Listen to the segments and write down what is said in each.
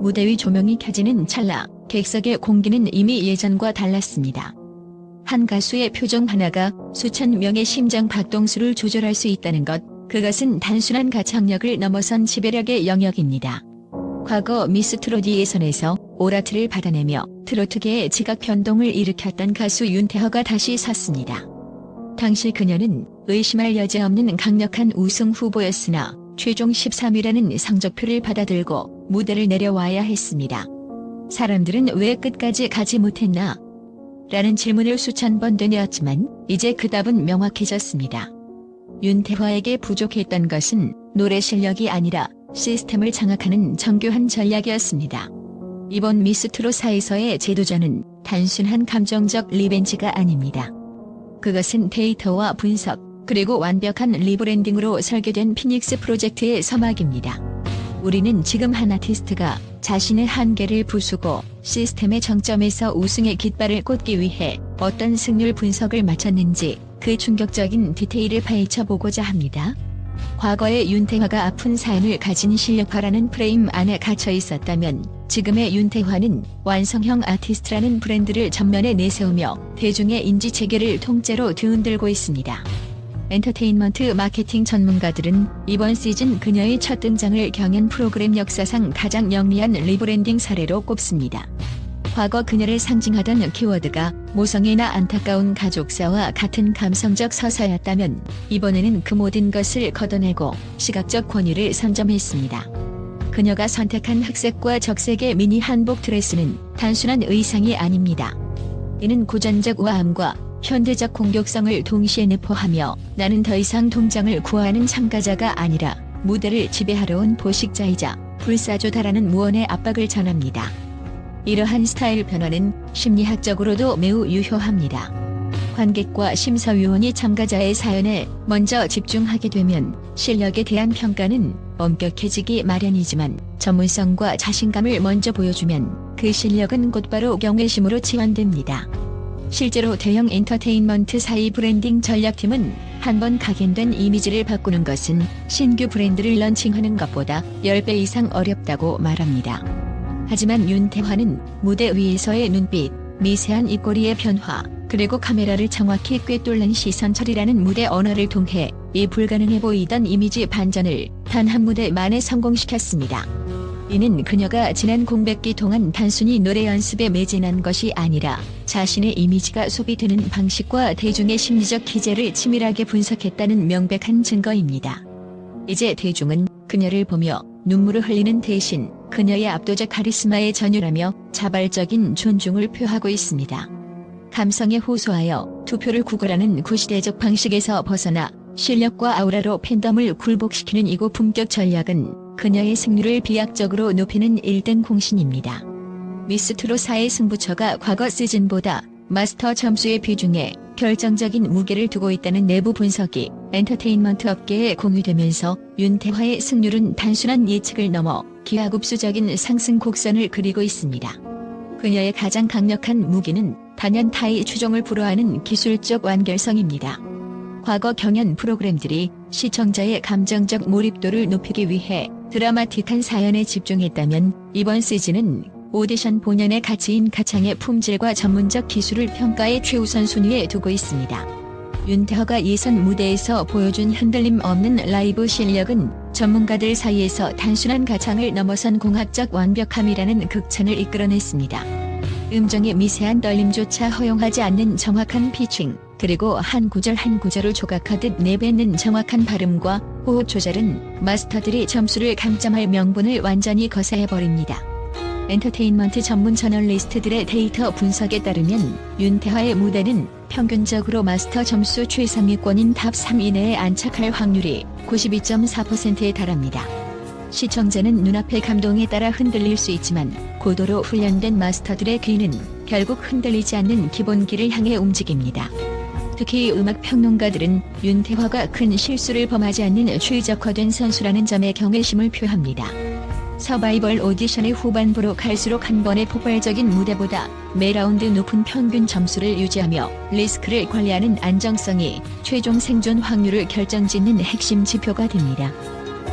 무대 위 조명이 켜지는 찰나 객석의 공기는 이미 예전과 달랐습니다. 한 가수의 표정 하나가 수천 명의 심장 박동수를 조절할 수 있다는 것, 그것은 단순한 가창력을 넘어선 지배력의 영역입니다. 과거 미스 트롯 예선에서 오라트를 받아내며 트로트계의 지각 변동을 일으켰던 가수 윤태허가 다시 섰습니다. 당시 그녀는 의심할 여지 없는 강력한 우승 후보였으나 최종 13위라는 성적표를 받아들고 무대를 내려와야 했습니다. 사람들은 왜 끝까지 가지 못했나? 라는 질문을 수천 번 되뇌었지만 이제 그 답은 명확해졌습니다. 윤태허에게 부족했던 것은 노래 실력이 아니라 시스템을 장악하는 정교한 전략이었습니다. 이번 미스 트롯사에서의 재도전은 단순한 감정적 리벤지가 아닙니다. 그것은 데이터와 분석, 그리고 완벽한 리브랜딩으로 설계된 피닉스 프로젝트의 서막입니다. 우리는 지금 한 아티스트가 자신의 한계를 부수고 시스템의 정점에서 우승의 깃발을 꽂기 위해 어떤 승률 분석을 마쳤는지 그 충격적인 디테일을 파헤쳐보고자 합니다. 과거의 윤태화가 아픈 사연을 가진 실력파라는 프레임 안에 갇혀 있었다면 지금의 윤태화는 완성형 아티스트라는 브랜드를 전면에 내세우며 대중의 인지 체계를 통째로 뒤흔들고 있습니다. 엔터테인먼트 마케팅 전문가들은 이번 시즌 그녀의 첫 등장을 경연 프로그램 역사상 가장 영리한 리브랜딩 사례로 꼽습니다. 과거 그녀를 상징하던 키워드가 모성애나 안타까운 가족사와 같은 감성적 서사였다면 이번에는 그 모든 것을 걷어내고 시각적 권위를 선점했습니다. 그녀가 선택한 흑색과 적색의 미니 한복 드레스는 단순한 의상이 아닙니다. 이는 고전적 우아함과 현대적 공격성을 동시에 내포하며 나는 더 이상 동장을 구하는 참가자가 아니라 무대를 지배하러 온 포식자이자 불사조다라는 무언의 압박을 전합니다. 이러한 스타일 변화는 심리학적으로도 매우 유효합니다. 관객과 심사위원이 참가자의 사연에 먼저 집중하게 되면 실력에 대한 평가는 엄격해지기 마련이지만 전문성과 자신감을 먼저 보여주면 그 실력은 곧바로 경외심으로 치환됩니다. 실제로 대형 엔터테인먼트 사이 브랜딩 전략팀은 한번 각인된 이미지를 바꾸는 것은 신규 브랜드를 런칭하는 것보다 10배 이상 어렵다고 말합니다. 하지만 윤태화는 무대 위에서의 눈빛, 미세한 입꼬리의 변화, 그리고 카메라를 정확히 꿰뚫는 시선 처리라는 무대 언어를 통해 이 불가능해 보이던 이미지 반전을 단 한 무대 만에 성공시켰습니다. 이는 그녀가 지난 공백기 동안 단순히 노래 연습에 매진한 것이 아니라 자신의 이미지가 소비되는 방식과 대중의 심리적 기제를 치밀하게 분석했다는 명백한 증거입니다. 이제 대중은 그녀를 보며 눈물을 흘리는 대신 그녀의 압도적 카리스마에 전율하며 자발적인 존중을 표하고 있습니다. 감성에 호소하여 투표를 구걸하는 구시대적 방식에서 벗어나 실력과 아우라로 팬덤을 굴복시키는 이 고품격 전략은 그녀의 승률을 비약적으로 높이는 1등 공신입니다. 미스 트롯사의 승부처가 과거 시즌보다 마스터 점수의 비중에 결정적인 무게를 두고 있다는 내부 분석이 엔터테인먼트 업계에 공유되면서 윤태화의 승률은 단순한 예측을 넘어 기하급수적인 상승 곡선을 그리고 있습니다. 그녀의 가장 강력한 무기는 단연 타의 추종을 불허하는 기술적 완결성입니다. 과거 경연 프로그램들이 시청자의 감정적 몰입도를 높이기 위해 드라마틱한 사연에 집중했다면 이번 시즌은 오디션 본연의 가치인 가창의 품질과 전문적 기술을 평가의 최우선 순위에 두고 있습니다. 윤태허가 예선 무대에서 보여준 흔들림 없는 라이브 실력은 전문가들 사이에서 단순한 가창을 넘어선 공학적 완벽함이라는 극찬을 이끌어냈습니다. 음정의 미세한 떨림조차 허용하지 않는 정확한 피칭, 그리고 한 구절 한 구절을 조각하듯 내뱉는 정확한 발음과 호흡 조절은 마스터들이 점수를 감점할 명분을 완전히 거스해버립니다. 엔터테인먼트 전문 저널리스트들의 데이터 분석에 따르면 윤태화의 무대는 평균적으로 마스터 점수 최상위권인 탑 3 이내에 안착할 확률이 92.4%에 달합니다. 시청자는 눈앞의 감동에 따라 흔들릴 수 있지만 고도로 훈련된 마스터들의 귀는 결국 흔들리지 않는 기본기를 향해 움직입니다. 특히 음악 평론가들은 윤태화가 큰 실수를 범하지 않는 최적화된 선수라는 점에 경외심을 표합니다. 서바이벌 오디션의 후반부로 갈수록 한 번의 폭발적인 무대보다 매 라운드 높은 평균 점수를 유지하며 리스크를 관리하는 안정성이 최종 생존 확률을 결정짓는 핵심 지표가 됩니다.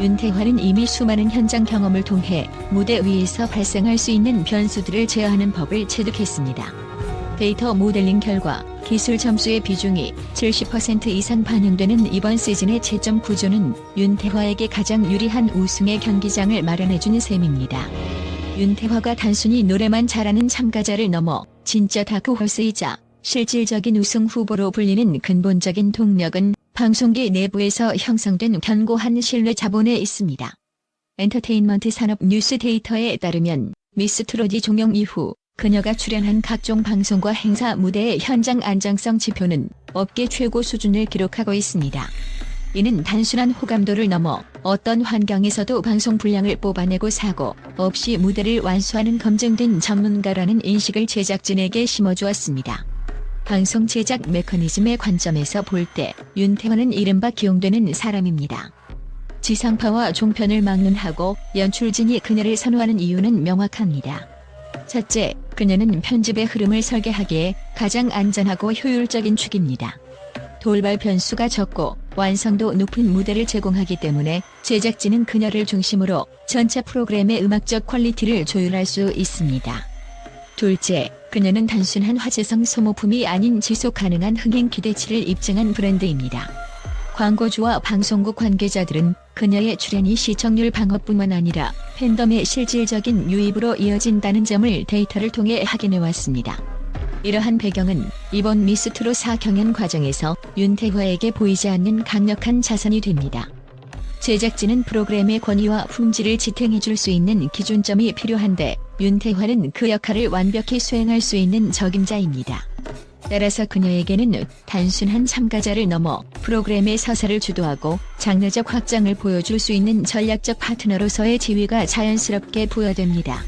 윤태화는 이미 수많은 현장 경험을 통해 무대 위에서 발생할 수 있는 변수들을 제어하는 법을 체득했습니다. 데이터 모델링 결과 기술 점수의 비중이 70% 이상 반영되는 이번 시즌의 채점 구조는 윤태화에게 가장 유리한 우승의 경기장을 마련해준 셈입니다. 윤태화가 단순히 노래만 잘하는 참가자를 넘어 진짜 다크호스이자 실질적인 우승 후보로 불리는 근본적인 동력은 방송계 내부에서 형성된 견고한 신뢰 자본에 있습니다. 엔터테인먼트 산업 뉴스 데이터에 따르면 미스 트롯이 종영 이후 그녀가 출연한 각종 방송과 행사 무대의 현장 안정성 지표는 업계 최고 수준을 기록하고 있습니다. 이는 단순한 호감도를 넘어 어떤 환경에서도 방송 분량을 뽑아내고 사고 없이 무대를 완수하는 검증된 전문가라는 인식을 제작진에게 심어주었습니다. 방송 제작 메커니즘의 관점에서 볼 때 윤태화는 이른바 기용되는 사람입니다. 지상파와 종편을 막론하고 연출진이 그녀를 선호하는 이유는 명확합니다. 첫째, 그녀는 편집의 흐름을 설계하기에 가장 안전하고 효율적인 축입니다. 돌발 변수가 적고 완성도 높은 무대를 제공하기 때문에 제작진은 그녀를 중심으로 전체 프로그램의 음악적 퀄리티를 조율할 수 있습니다. 둘째, 그녀는 단순한 화제성 소모품이 아닌 지속 가능한 흥행 기대치를 입증한 브랜드입니다. 광고주와 방송국 관계자들은 그녀의 출연이 시청률 방어뿐만 아니라 팬덤의 실질적인 유입으로 이어진다는 점을 데이터를 통해 확인해왔습니다. 이러한 배경은 이번 미스 트롯 4 경연 과정에서 윤태화에게 보이지 않는 강력한 자산이 됩니다. 제작진은 프로그램의 권위와 품질을 지탱해줄 수 있는 기준점이 필요한데 윤태화는 그 역할을 완벽히 수행할 수 있는 적임자입니다. 따라서 그녀에게는 단순한 참가자를 넘어 프로그램의 서사를 주도하고 장르적 확장을 보여줄 수 있는 전략적 파트너로서의 지위가 자연스럽게 부여됩니다.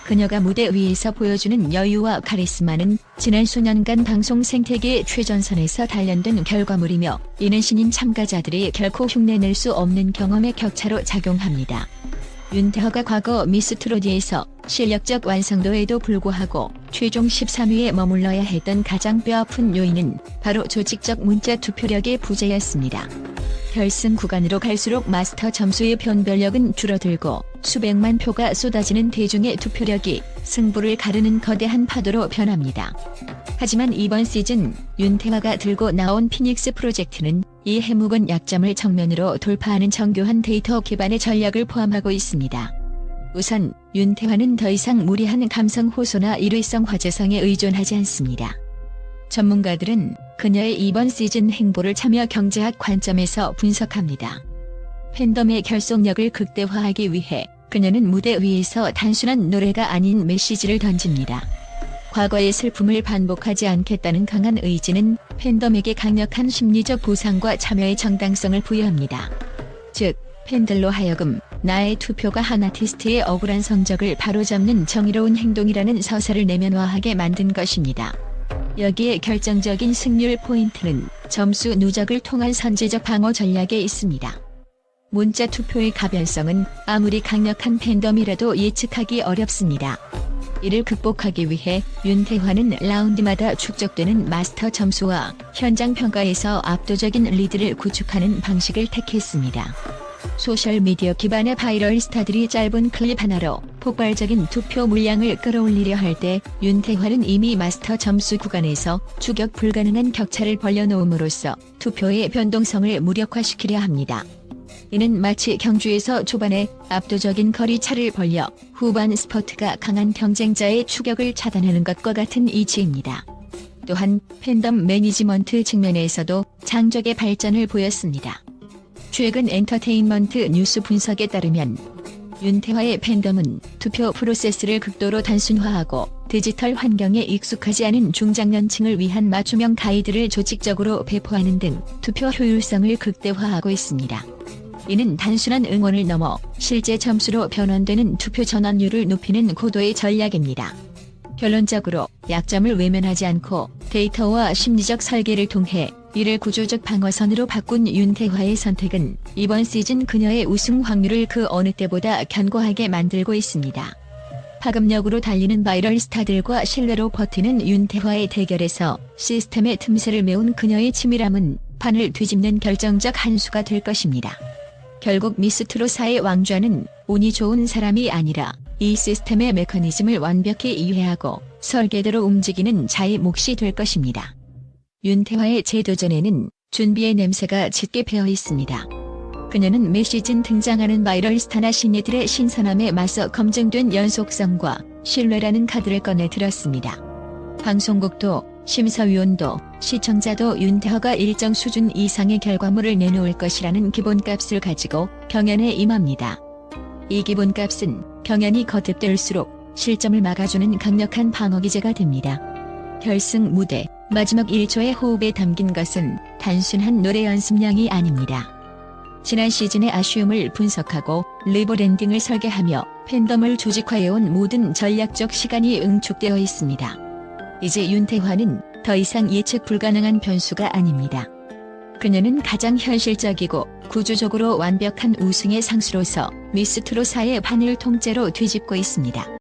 그녀가 무대 위에서 보여주는 여유와 카리스마는 지난 수년간 방송 생태계의 최전선에서 단련된 결과물이며 이는 신인 참가자들이 결코 흉내낼 수 없는 경험의 격차로 작용합니다. 윤태화가 과거 미스 트롯에서 실력적 완성도에도 불구하고 최종 13위에 머물러야 했던 가장 뼈아픈 요인은 바로 조직적 문자 투표력의 부재였습니다. 결승 구간으로 갈수록 마스터 점수의 변별력은 줄어들고 수백만 표가 쏟아지는 대중의 투표력이 승부를 가르는 거대한 파도로 변합니다. 하지만 이번 시즌 윤태화가 들고 나온 피닉스 프로젝트는 이 해묵은 약점을 정면으로 돌파하는 정교한 데이터 기반의 전략을 포함하고 있습니다. 우선 윤태화는 더 이상 무리한 감성 호소나 일회성 화제성에 의존하지 않습니다. 전문가들은 그녀의 이번 시즌 행보를 참여 경제학 관점에서 분석합니다. 팬덤의 결속력을 극대화하기 위해 그녀는 무대 위에서 단순한 노래가 아닌 메시지를 던집니다. 과거의 슬픔을 반복하지 않겠다는 강한 의지는 팬덤에게 강력한 심리적 보상과 참여의 정당성을 부여합니다. 즉, 팬들로 하여금 나의 투표가 한 아티스트의 억울한 성적을 바로잡는 정의로운 행동이라는 서사를 내면화하게 만든 것입니다. 여기에 결정적인 승률 포인트는 점수 누적을 통한 선제적 방어 전략에 있습니다. 문자 투표의 가변성은 아무리 강력한 팬덤이라도 예측하기 어렵습니다. 이를 극복하기 위해 윤태화는 라운드마다 축적되는 마스터 점수와 현장 평가에서 압도적인 리드를 구축하는 방식을 택했습니다. 소셜미디어 기반의 바이럴 스타들이 짧은 클립 하나로 폭발적인 투표 물량을 끌어올리려 할 때 윤태화는 이미 마스터 점수 구간에서 추격 불가능한 격차를 벌려놓음으로써 투표의 변동성을 무력화시키려 합니다. 이는 마치 경주에서 초반에 압도적인 거리차를 벌려 후반 스퍼트가 강한 경쟁자의 추격을 차단하는 것과 같은 이치입니다. 또한 팬덤 매니지먼트 측면에서도 장족의 발전을 보였습니다. 최근 엔터테인먼트 뉴스 분석에 따르면 윤태화의 팬덤은 투표 프로세스를 극도로 단순화하고 디지털 환경에 익숙하지 않은 중장년층을 위한 맞춤형 가이드를 조직적으로 배포하는 등 투표 효율성을 극대화하고 있습니다. 이는 단순한 응원을 넘어 실제 점수로 변환되는 투표 전환율을 높이는 고도의 전략입니다. 결론적으로 약점을 외면하지 않고 데이터와 심리적 설계를 통해 이를 구조적 방어선으로 바꾼 윤태화의 선택은 이번 시즌 그녀의 우승 확률을 그 어느 때보다 견고하게 만들고 있습니다. 파급력으로 달리는 바이럴 스타들과 신뢰로 버티는 윤태화의 대결에서 시스템의 틈새를 메운 그녀의 치밀함은 판을 뒤집는 결정적 한 수가 될 것입니다. 결국 미스트로사의 왕좌는 운이 좋은 사람이 아니라 이 시스템의 메커니즘을 완벽히 이해하고 설계대로 움직이는 자의 몫이 될 것입니다. 윤태화의 재도전에는 준비의 냄새가 짙게 배어 있습니다. 그녀는 매 시즌 등장하는 바이럴 스타나 신예들의 신선함에 맞서 검증된 연속성과 신뢰라는 카드를 꺼내 들었습니다. 방송국도 심사위원도 시청자도 윤태화가 일정 수준 이상의 결과물을 내놓을 것이라는 기본값을 가지고 경연에 임합니다. 이 기본값은 경연이 거듭될수록 실점을 막아주는 강력한 방어기제가 됩니다. 결승 무대 마지막 1초의 호흡에 담긴 것은 단순한 노래 연습량이 아닙니다. 지난 시즌의 아쉬움을 분석하고 리브랜딩을 설계하며 팬덤을 조직화해온 모든 전략적 시간이 응축되어 있습니다. 이제 윤태화는 더 이상 예측 불가능한 변수가 아닙니다. 그녀는 가장 현실적이고 구조적으로 완벽한 우승의 상수로서 미스트로사의 판을 통째로 뒤집고 있습니다.